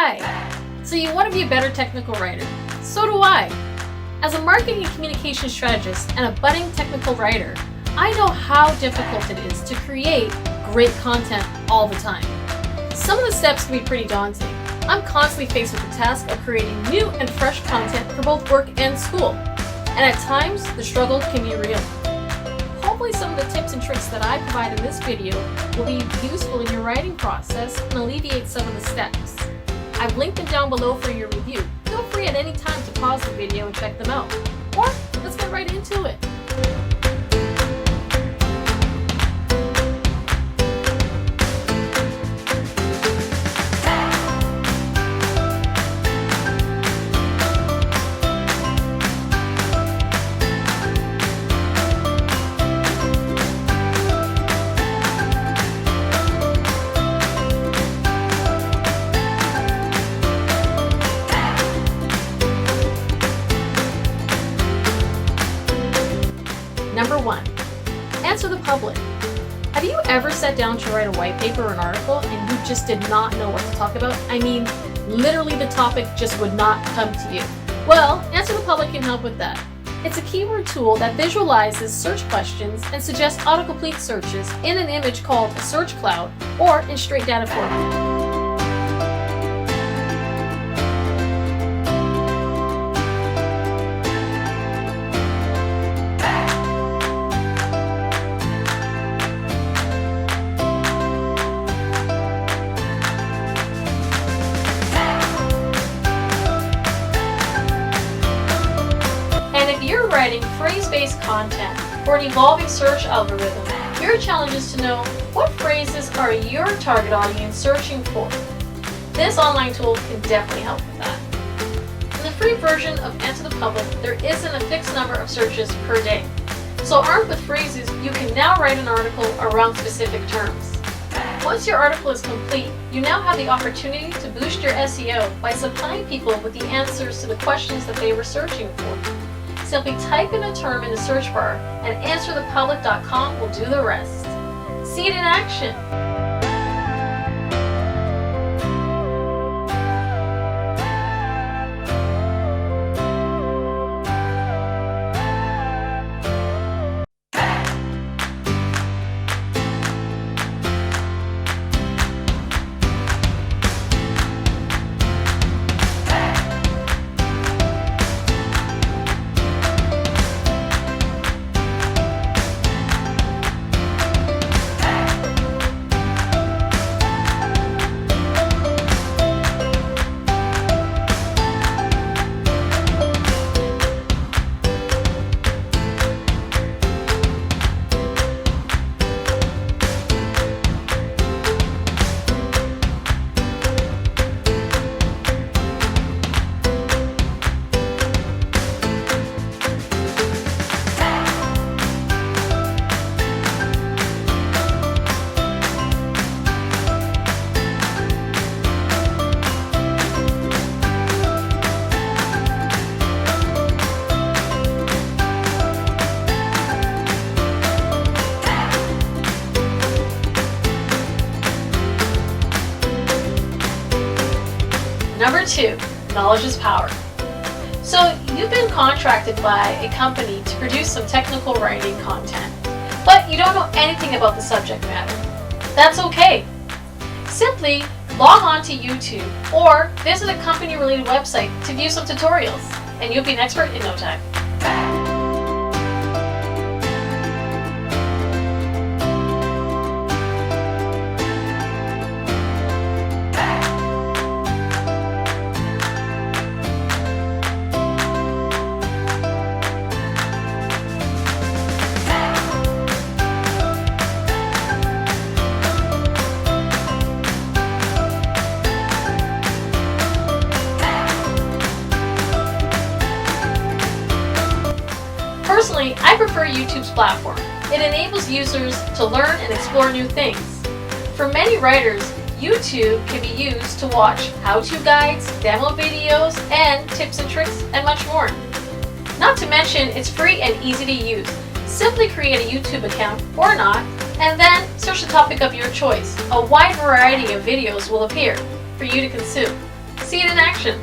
Hi! So you want to be a better technical writer? So do I! As a marketing and communication strategist and a budding technical writer, I know how difficult it is to create great content all the time. Some of the steps can be pretty daunting. I'm constantly faced with the task of creating new and fresh content for both work and school. And at times, the struggle can be real. Hopefully some of the tips and tricks that I provide in this video will be useful in your writing process and alleviate some of the steps. I've linked them down below for your review. Feel free at any time to pause the video and check them out. Or let's get right into it. Number 1. Answer the public. Have you ever sat down to write a white paper or an article and you just did not know what to talk about? I mean, literally the topic just would not come to you. Well, Answer the Public can help with that. It's a keyword tool that visualizes search questions and suggests autocomplete searches in an image called a search cloud or in straight data format. If you're writing phrase-based content for an evolving search algorithm, your challenge is to know what phrases are your target audience searching for. This online tool can definitely help with that. In the free version of Answer the Public, there isn't a fixed number of searches per day. So armed with phrases, you can now write an article around specific terms. Once your article is complete, you now have the opportunity to boost your SEO by supplying people with the answers to the questions that they were searching for. Simply type in a term in the search bar and answerthepublic.com will do the rest. See it in action! Number 2, knowledge is power. So you've been contracted by a company to produce some technical writing content, but you don't know anything about the subject matter. That's okay. Simply log on to YouTube or visit a company-related website to view some tutorials, and you'll be an expert in no time. Personally, I prefer YouTube's platform. It enables users to learn and explore new things. For many writers, YouTube can be used to watch how-to guides, demo videos, and tips and tricks, and much more. Not to mention, it's free and easy to use. Simply create a YouTube account, or not, and then search the topic of your choice. A wide variety of videos will appear for you to consume. See it in action.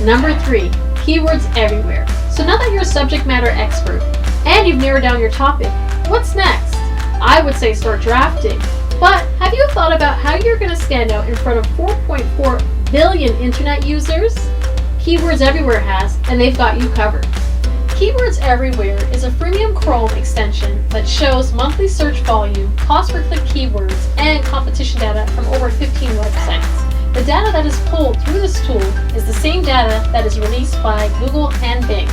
Number 3, keywords everywhere. So now that you're a subject matter expert and you've narrowed down your topic, what's next? I would say start drafting. But have you thought about how you're going to stand out in front of 4.4 billion internet users? Keywords Everywhere has, and they've got you covered. Keywords Everywhere is a freemium Chrome extension that shows monthly search volume, cost per click keywords, and competition data from over 15 websites. The data that is pulled through this tool is the same data that is released by Google and Bing.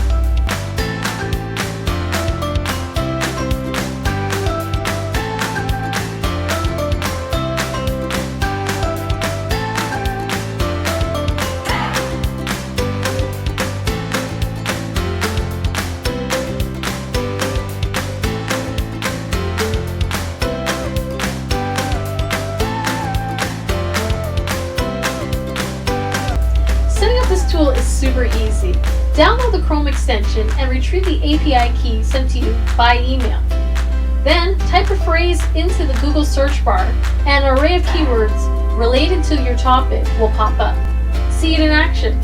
This tool is super easy. Download the Chrome extension and retrieve the API key sent to you by email. Then type a phrase into the Google search bar and an array of keywords related to your topic will pop up. See it in action.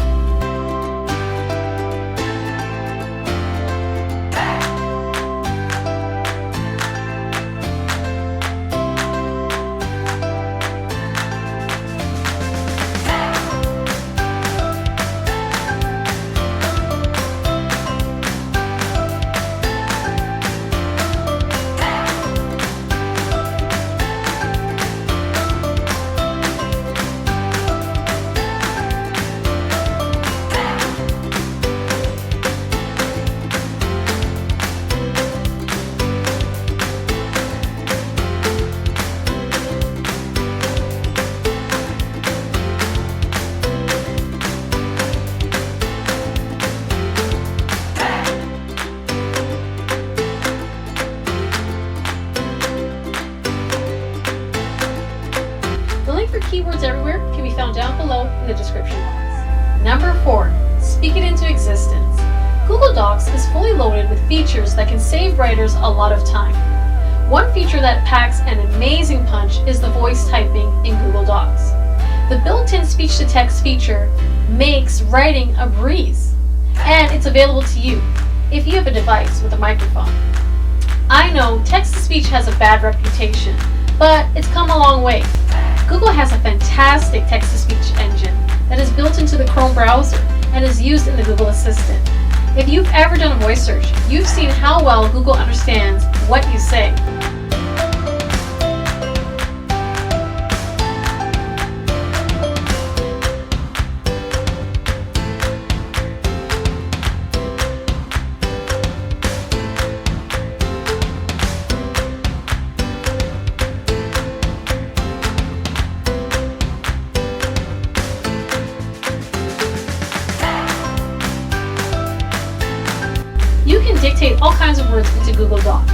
Keywords Everywhere can be found down below in the description box. Number 4, speak it into existence. Google Docs is fully loaded with features that can save writers a lot of time. One feature that packs an amazing punch is the voice typing in Google Docs. The built-in speech-to-text feature makes writing a breeze, and it's available to you if you have a device with a microphone. I know text-to-speech has a bad reputation, but it's come a long way. Google has a fantastic text-to-speech engine that is built into the Chrome browser and is used in the Google Assistant. If you've ever done a voice search, you've seen how well Google understands what you say. You can dictate all kinds of words into Google Docs.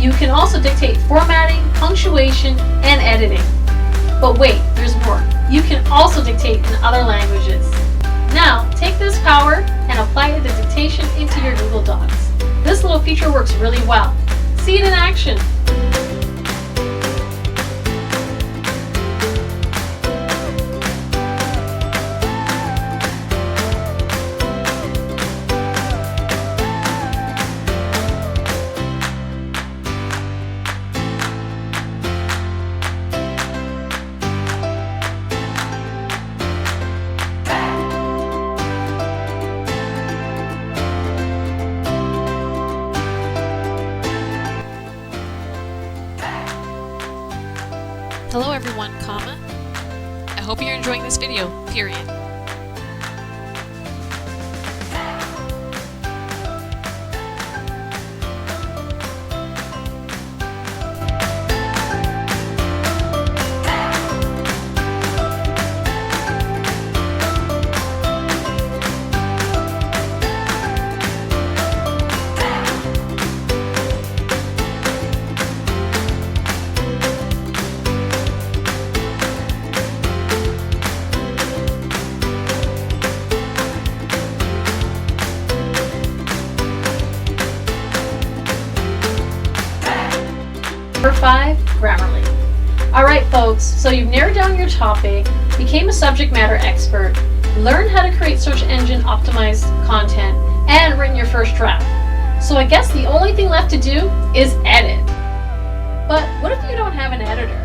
You can also dictate formatting, punctuation, and editing. But wait, there's more. You can also dictate in other languages. Now, take this power and apply the dictation into your Google Docs. This little feature works really well. See it in action. Hello everyone, comma. I hope you're enjoying this video, period. Number 5, Grammarly. Alright folks, so you've narrowed down your topic, became a subject matter expert, learned how to create search engine optimized content, and written your first draft. So I guess the only thing left to do is edit. But what if you don't have an editor?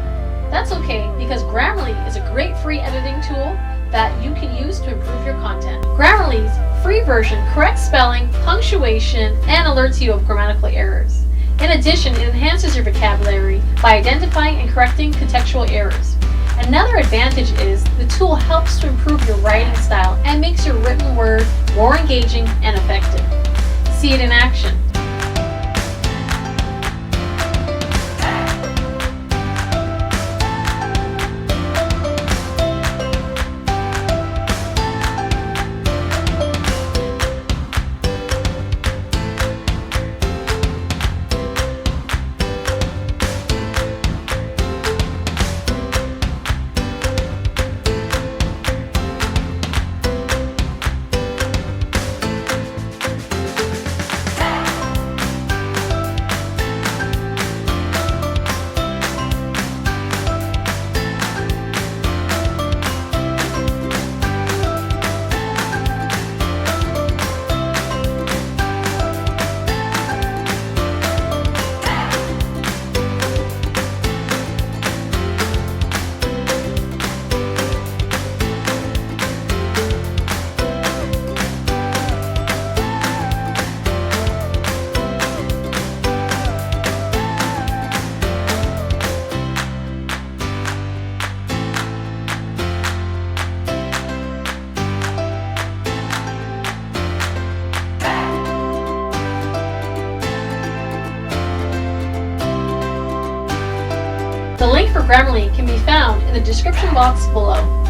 That's okay, because Grammarly is a great free editing tool that you can use to improve your content. Grammarly's free version corrects spelling, punctuation, and alerts you of grammatical errors. In addition, it enhances your vocabulary by identifying and correcting contextual errors. Another advantage is the tool helps to improve your writing style and makes your written word more engaging and effective. See it in action. The link for Grammarly can be found in the description box below.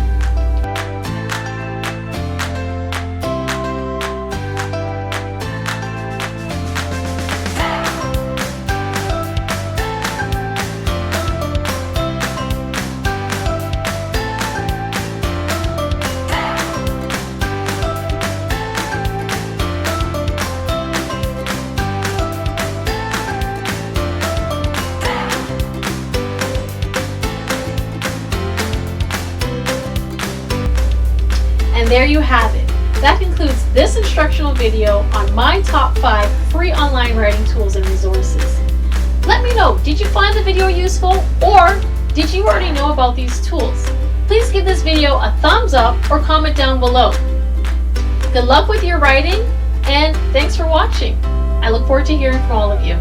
And there you have it. That concludes this instructional video on my top 5 free online writing tools and resources. Let me know, did you find the video useful, or did you already know about these tools? Please give this video a thumbs up or comment down below. Good luck with your writing, and thanks for watching. I look forward to hearing from all of you.